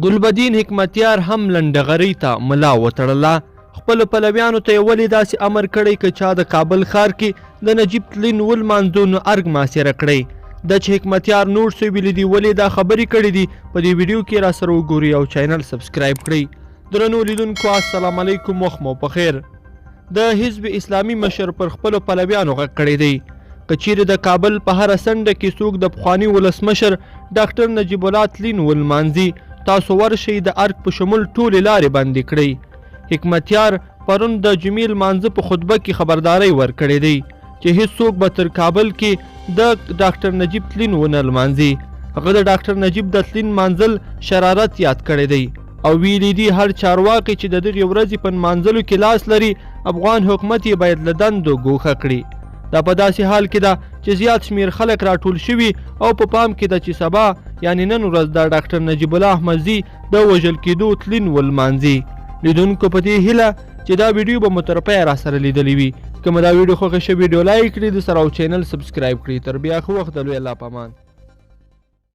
ګلبدین حکمتیار هم لنډغرۍ ته ملا وتړله. خپلو پلویانو ته یې ولې داسې امر کړی که چا د کابل ښار کې د نجیب تلین ولمانځو نو ارګ محاصره کړی. د چې حکمتیار نور څه ویلي دي ولې دا خبرې کړې دي په دې ویډیو کې را سره وګورئ او چینل سبسکرایب کړئ. درنو لیدونکو السلام علیکم، وخت مو په خیر. د حزب اسلامي مشر پر خپلو پلویانو غږ کړی دی که چیرې د کابل په هره څنډه کې څوک د پخواني ولسمشر ډاکټر نجیب الله تلین ولمانځي تاسو ورشئ د ارګ په شمول ټولې لارې بندې کړئ. حکمتیار پرون د جمعې لمانځه په خطبه کې خبرداری ورکړې دی چې هیڅوک به تر کابل کې د ډاکټر نجیب تلین ونه لمانځي. هغه د ډاکټر نجیب د تلین مانځل شرارت یاد کړی دی او ویلي دي هر چارواکي چې د دغې ورځې په نمانځلو کې لاس لري افغان حکومت یې باید له دندو ګوښه کړي. دا په داسې حال کې ده چې زیات شمیر خلک راټول شوي او په پام کې ده چې سبا یعنی نن ورځ د ډاکټر نجیب الله احمدزي د وژل کېدو تلین ولمانځي. لیدونکو په دې هیله چې دا ویډیو به مو تر پایه را سره لیدلی وي. که مو دا ویډیو خوښه شوې ویډیو لایک کړئ، د سره او چینل سبسکرایب کړئ. تر بیا ښه وخت، د لوی الله په امان.